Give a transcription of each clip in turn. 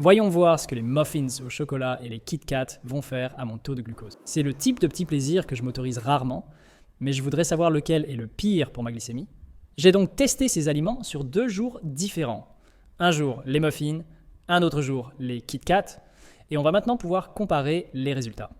Voyons voir ce que les muffins au chocolat et les Kit Kat vont faire à mon taux de glucose. C'est le type de petit plaisir que je m'autorise rarement, mais je voudrais savoir lequel est le pire pour ma glycémie. J'ai donc testé ces aliments sur 2 jours différents. Un jour les muffins, un autre jour les Kit Kat, et on va maintenant pouvoir comparer les résultats.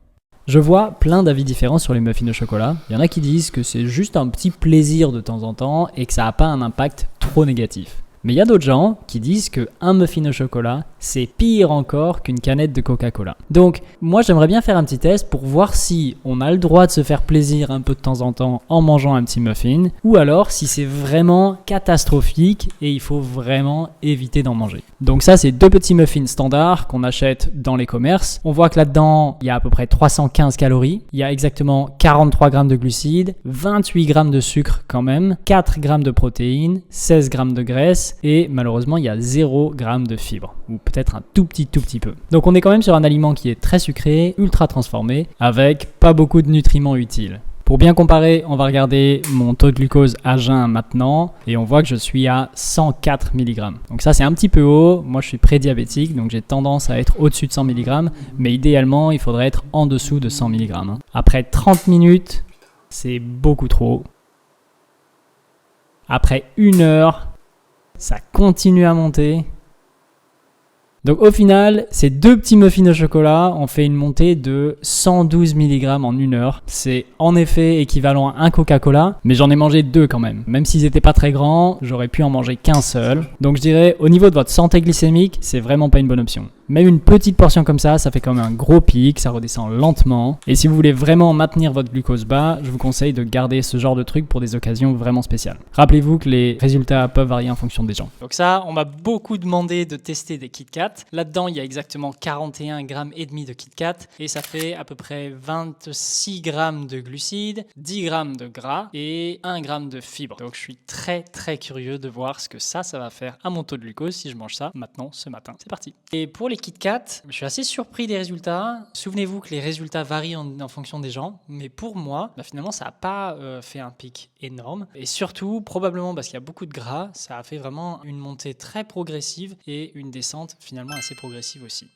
Je vois plein d'avis différents sur les muffins au chocolat. Il y en a qui disent que c'est juste un petit plaisir de temps en temps et que ça n'a pas un impact trop négatif. Mais il y a d'autres gens qui disent qu'un muffin au chocolat, c'est pire encore qu'une canette de Coca-Cola. Donc, moi, j'aimerais bien faire un petit test pour voir si on a le droit de se faire plaisir un peu de temps en temps en mangeant un petit muffin, ou alors si c'est vraiment catastrophique et il faut vraiment éviter d'en manger. Donc ça, c'est 2 petits muffins standards qu'on achète dans les commerces. On voit que là-dedans, il y a à peu près 315 calories. Il y a exactement 43 grammes de glucides, 28 grammes de sucre quand même, 4 grammes de protéines, 16 grammes de graisse, et malheureusement il y a 0 g de fibres, ou peut-être un tout petit peu. Donc on est quand même sur un aliment qui est très sucré, ultra transformé, avec pas beaucoup de nutriments utiles. Pour bien comparer, on va regarder mon taux de glucose à jeun maintenant, et on voit que je suis à 104 mg. Donc ça c'est un petit peu haut, moi je suis prédiabétique, donc j'ai tendance à être au-dessus de 100 mg, mais idéalement il faudrait être en dessous de 100 mg. Après 30 minutes, c'est beaucoup trop. Après 1 heure, ça continue à monter. Donc au final, ces 2 petits muffins au chocolat ont fait une montée de 112 mg en 1 heure. C'est en effet équivalent à un Coca-Cola, mais j'en ai mangé 2 quand même. Même s'ils n'étaient pas très grands, j'aurais pu en manger qu'un seul. Donc je dirais, au niveau de votre santé glycémique, c'est vraiment pas une bonne option. Même une petite portion comme ça fait quand même un gros pic, ça redescend lentement. Et si vous voulez vraiment maintenir votre glucose bas, je vous conseille de garder ce genre de truc pour des occasions vraiment spéciales. Rappelez-vous que les résultats peuvent varier en fonction des gens. Donc ça, on m'a beaucoup demandé de tester des Kit Kat. Là-dedans, il y a exactement 41,5 grammes de Kit Kat et ça fait à peu près 26 grammes de glucides, 10 grammes de gras et 1 gramme de fibres. Donc je suis très curieux de voir ce que ça va faire à mon taux de glucose si je mange ça maintenant ce matin. C'est parti. Et pour les Kit Kat, je suis assez surpris des résultats. Souvenez-vous que les résultats varient en fonction des gens, mais pour moi, finalement, ça n'a pas fait un pic énorme. Et surtout, probablement parce qu'il y a beaucoup de gras, ça a fait vraiment une montée très progressive et une descente finalement assez progressive aussi.